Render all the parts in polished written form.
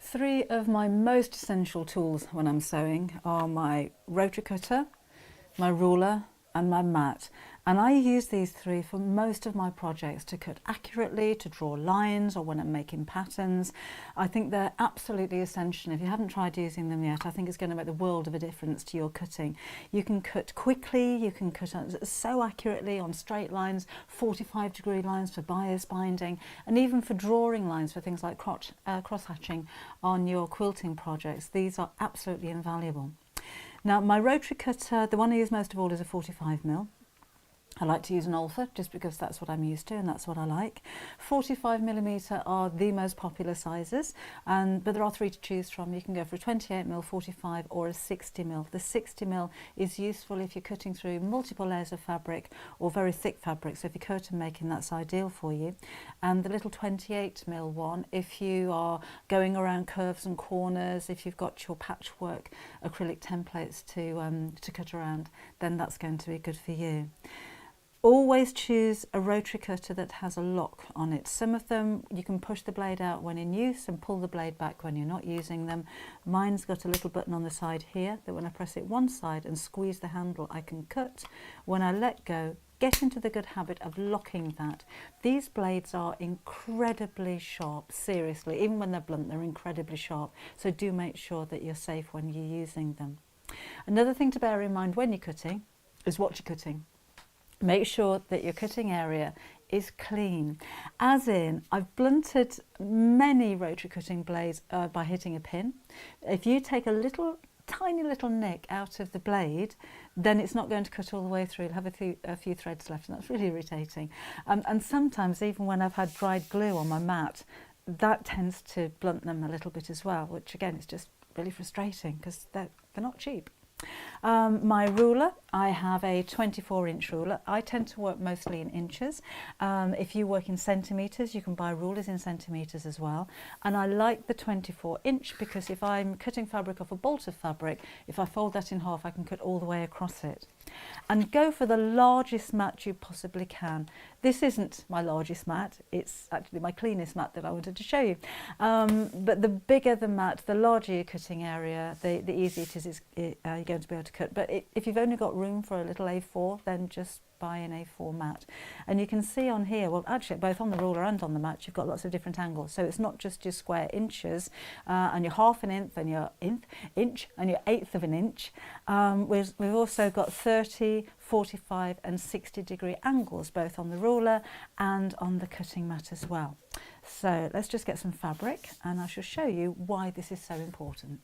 Three of my most essential tools when I'm sewing are my rotary cutter, my ruler and my mat. And I use these three for most of my projects to cut accurately, to draw lines, or when I'm making patterns. I think they're absolutely essential. If you haven't tried using them yet, I think it's going to make the world of a difference to your cutting. You can cut quickly, you can cut so accurately on straight lines, 45-degree lines for bias binding, and even for drawing lines for things like cross-hatching on your quilting projects. These are absolutely invaluable. Now, my rotary cutter, the one I use most of all, is a 45mm. I like to use an Alpha just because that's what I'm used to and that's what I like. 45mm are the most popular sizes, but there are three to choose from. You can go for a 28mm, 45 or a 60mm. The 60mm is useful if you're cutting through multiple layers of fabric or very thick fabric, so if you're curtain making, that's ideal for you. And the little 28mm one, if you are going around curves and corners, if you've got your patchwork acrylic templates to cut around, then that's going to be good for you. Always choose a rotary cutter that has a lock on it. Some of them you can push the blade out when in use and pull the blade back when you're not using them. Mine's got a little button on the side here that when I press it one side and squeeze the handle, I can cut. When I let go, get into the good habit of locking that. These blades are incredibly sharp, seriously. Even when they're blunt, they're incredibly sharp. So do make sure that you're safe when you're using them. Another thing to bear in mind when you're cutting is what you're cutting. Make sure that your cutting area is clean. As in, I've blunted many rotary cutting blades by hitting a pin. If you take a tiny little nick out of the blade, then it's not going to cut all the way through. It'll have a few threads left, and that's really irritating. And sometimes, even when I've had dried glue on my mat, that tends to blunt them a little bit as well, which again is just really frustrating because they're not cheap. My ruler, I have a 24-inch ruler. I tend to work mostly in inches. If you work in centimetres, you can buy rulers in centimetres as well. And I like the 24-inch because if I'm cutting fabric off a bolt of fabric, if I fold that in half, I can cut all the way across it. And go for the largest mat you possibly can. This isn't my largest mat, it's actually my cleanest mat that I wanted to show you. But the bigger the mat, the larger your cutting area, the easier it is you're going to be able to cut. But if you've only got room for a little A4, then just buy an A4 mat. And you can see on here, well actually both on the ruler and on the mat, you've got lots of different angles. So it's not just your square inches and your half an inch and your inch and your eighth of an inch. We've also got 30, 45 and 60-degree angles both on the ruler and on the cutting mat as well. So let's just get some fabric and I shall show you why this is so important.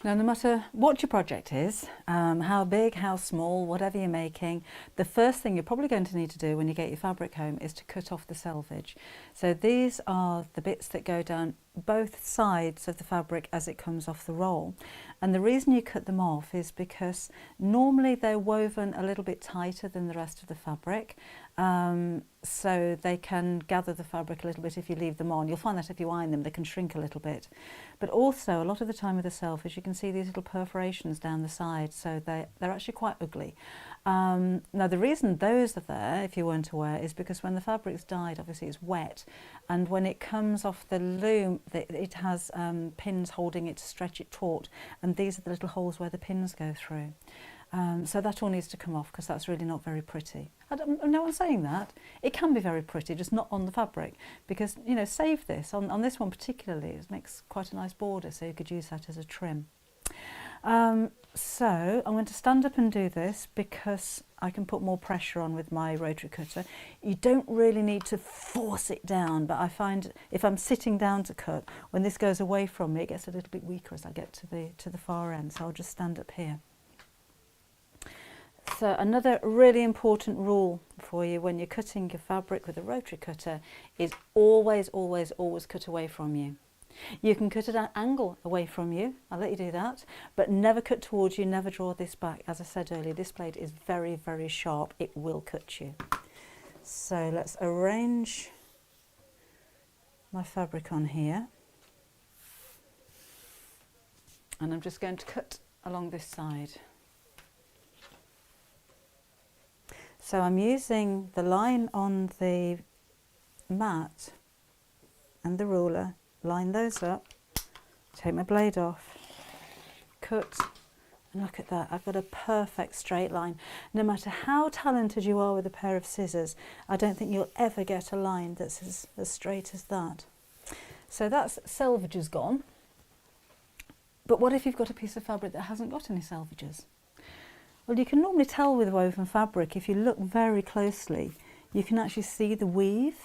Now, no matter what your project is, how big, how small, whatever you're making, the first thing you're probably going to need to do when you get your fabric home is to cut off the selvage. So these are the bits that go down both sides of the fabric as it comes off the roll. And the reason you cut them off is because normally they're woven a little bit tighter than the rest of the fabric. So they can gather the fabric a little bit if you leave them on. You'll find that if you iron them, they can shrink a little bit. But also, a lot of the time with the selvage, you can see these little perforations down the side, so they're actually quite ugly. Now, the reason those are there, if you weren't aware, is because when the fabric's dyed, obviously it's wet, and when it comes off the loom, it has pins holding it to stretch it taut, and these are the little holes where the pins go through. So that all needs to come off because that's really not very pretty. No one's saying that. It can be very pretty, just not on the fabric, because, you know, save this. On this one particularly, it makes quite a nice border, so you could use that as a trim. So I'm going to stand up and do this because I can put more pressure on with my rotary cutter. You don't really need to force it down, but I find if I'm sitting down to cut, when this goes away from me, it gets a little bit weaker as I get to the far end, so I'll just stand up here. So another really important rule for you when you're cutting your fabric with a rotary cutter is always, always, always cut away from you. You can cut at an angle away from you, I'll let you do that, but never cut towards you, never draw this back. As I said earlier, this blade is very, very sharp, it will cut you. So let's arrange my fabric on here. And I'm just going to cut along this side. So I'm using the line on the mat and the ruler line those up, take my blade off, cut, and look at that, I've got a perfect straight line. No matter how talented you are with a pair of scissors, I don't think you'll ever get a line that's as straight as that. So that's selvedges gone. But what if you've got a piece of fabric that hasn't got any selvedges? Well, you can normally tell with woven fabric, if you look very closely, you can actually see the weave.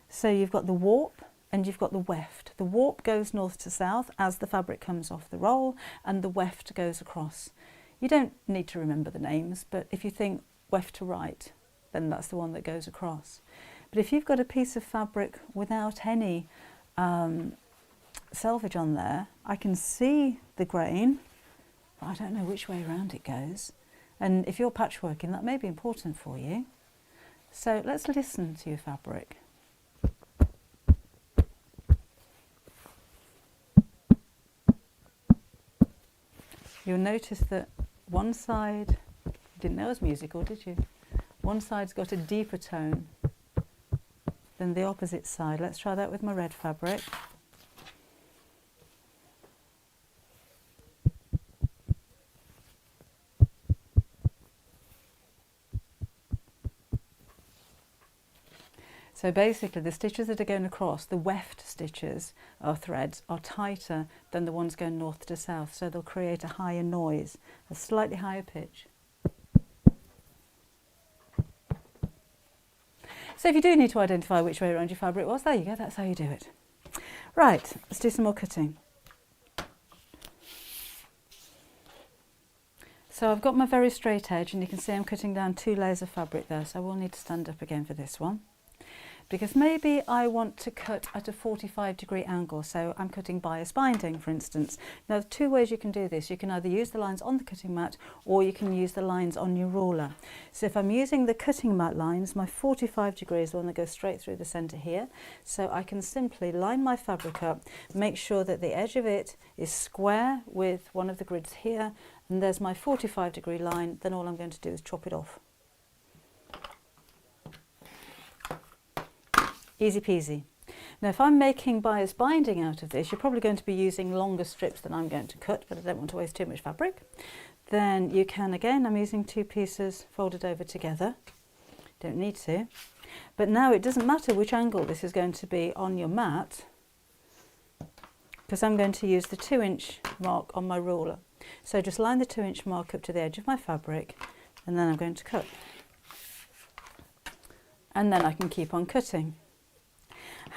So you've got the warp and you've got the weft. The warp goes north to south as the fabric comes off the roll, and the weft goes across. You don't need to remember the names, but if you think weft to right, then that's the one that goes across. But if you've got a piece of fabric without any selvage on there, I can see the grain, but I don't know which way around it goes. And if you're patchworking, that may be important for you. So let's listen to your fabric. You'll notice that one side, you didn't know it was musical, did you? One side's got a deeper tone than the opposite side. Let's try that with my red fabric. So basically the stitches that are going across, the weft stitches or threads, are tighter than the ones going north to south, so they'll create a higher noise, a slightly higher pitch. So if you do need to identify which way around your fabric was, there you go, that's how you do it. Right, let's do some more cutting. So I've got my very straight edge, and you can see I'm cutting down 2 layers of fabric there, so I will need to stand up again for this one. Because maybe I want to cut at a 45-degree angle, so I'm cutting bias binding, for instance. Now, there are 2 ways you can do this. You can either use the lines on the cutting mat, or you can use the lines on your ruler. So if I'm using the cutting mat lines, my 45 degrees is the one that goes straight through the centre here. So I can simply line my fabric up, make sure that the edge of it is square with one of the grids here, and there's my 45-degree line. Then all I'm going to do is chop it off. Easy peasy. Now if I'm making bias binding out of this, you're probably going to be using longer strips than I'm going to cut, but I don't want to waste too much fabric. Then you can, again, I'm using 2 pieces folded over together. Don't need to. But now it doesn't matter which angle this is going to be on your mat, because I'm going to use the 2-inch mark on my ruler. So just line the 2-inch mark up to the edge of my fabric, and then I'm going to cut. And then I can keep on cutting.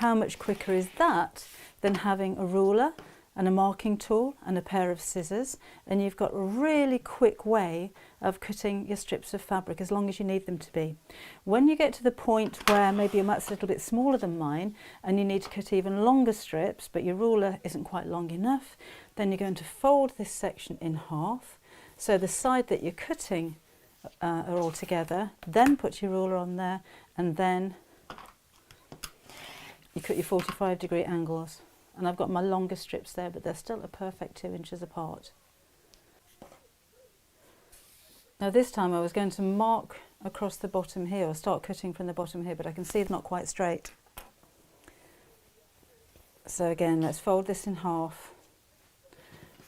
How much quicker is that than having a ruler and a marking tool and a pair of scissors, and you've got a really quick way of cutting your strips of fabric as long as you need them to be. When you get to the point where maybe your mat's a little bit smaller than mine and you need to cut even longer strips, but your ruler isn't quite long enough, then you're going to fold this section in half, so the side that you're cutting are all together, then put your ruler on there, and then you cut your 45-degree angles. And I've got my longer strips there, but they're still a perfect 2 inches apart. Now this time I was going to mark across the bottom here, or start cutting from the bottom here, but I can see it's not quite straight. So again, let's fold this in half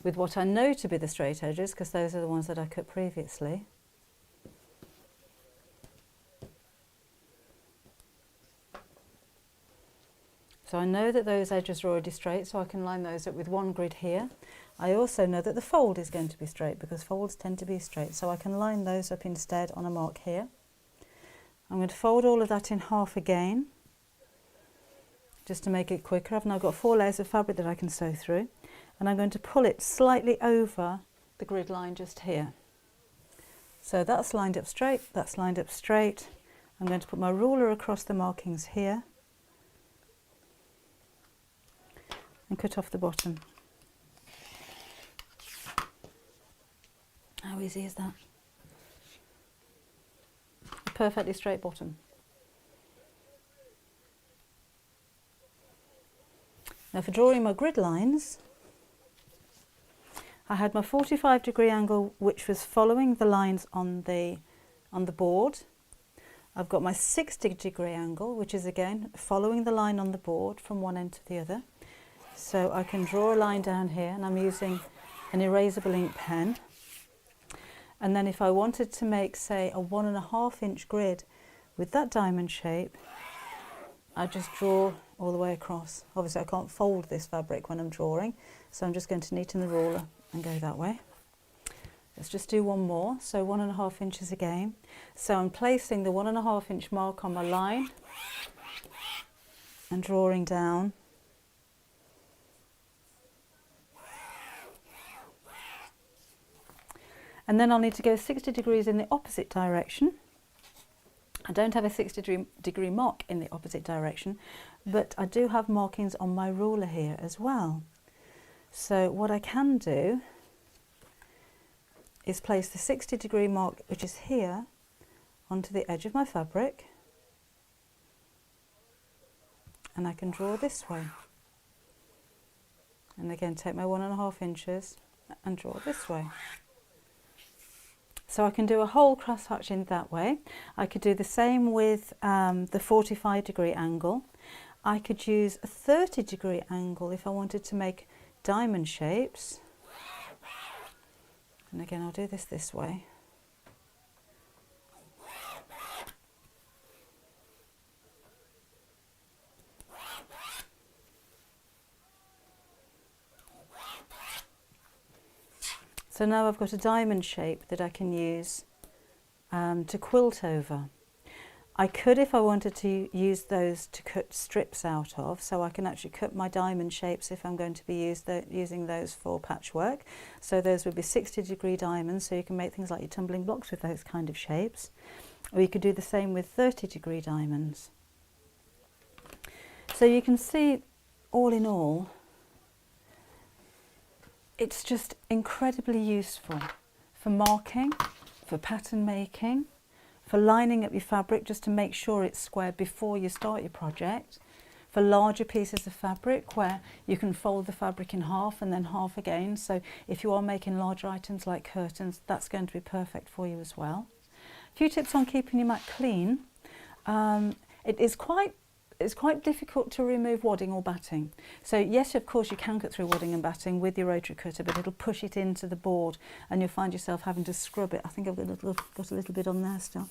with what I know to be the straight edges, because those are the ones that I cut previously. So I know that those edges are already straight, so I can line those up with 1 grid here. I also know that the fold is going to be straight, because folds tend to be straight, so I can line those up instead on a mark here. I'm going to fold all of that in half again, just to make it quicker. I've now got 4 layers of fabric that I can sew through, and I'm going to pull it slightly over the grid line just here. So that's lined up straight, that's lined up straight. I'm going to put my ruler across the markings here, and cut off the bottom. How easy is that? A perfectly straight bottom. Now for drawing my grid lines, I had my 45-degree angle, which was following the lines on the board. I've got my 60-degree angle, which is again following the line on the board from one end to the other. So I can draw a line down here, and I'm using an erasable ink pen. And then if I wanted to make, say, a 1.5 inch grid with that diamond shape, I just draw all the way across. Obviously I can't fold this fabric when I'm drawing, so I'm just going to neaten the ruler and go that way. Let's just do one more, so 1.5 inches again. So I'm placing the 1.5 inch mark on my line and drawing down. And then I'll need to go 60 degrees in the opposite direction. I don't have a 60-degree mark in the opposite direction, but I do have markings on my ruler here as well. So what I can do is place the 60-degree mark, which is here, onto the edge of my fabric, and I can draw this way. And again, take my 1.5 inches and draw this way. So I can do a whole cross hatch in that way. I could do the same with the 45-degree angle. I could use a 30-degree angle if I wanted to make diamond shapes. And again, I'll do this way. So now I've got a diamond shape that I can use to quilt over. I could, if I wanted to, use those to cut strips out of, so I can actually cut my diamond shapes if I'm going to be using those for patchwork. So those would be 60-degree diamonds, so you can make things like your tumbling blocks with those kind of shapes. Or you could do the same with 30-degree diamonds. So you can see, all in all, it's just incredibly useful for marking, for pattern making, for lining up your fabric just to make sure it's square before you start your project, for larger pieces of fabric where you can fold the fabric in half and then half again. So if you are making larger items like curtains, that's going to be perfect for you as well. A few tips on keeping your mat clean. It's quite difficult to remove wadding or batting. So yes, of course you can cut through wadding and batting with your rotary cutter, but it'll push it into the board and you'll find yourself having to scrub it. I think I've got a little bit on there still,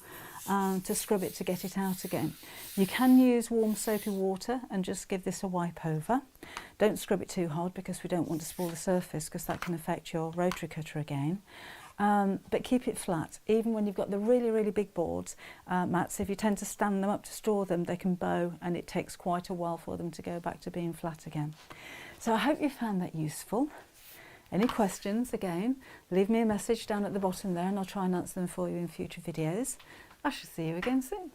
to scrub it to get it out again. You can use warm soapy water and just give this a wipe over. Don't scrub it too hard because we don't want to spoil the surface, because that can affect your rotary cutter again. But keep it flat. Even when you've got the really big boards, mats, if you tend to stand them up to store them, they can bow and it takes quite a while for them to go back to being flat again. So I hope you found that useful. Any questions, again, leave me a message down at the bottom there and I'll try and answer them for you in future videos. I shall see you again soon.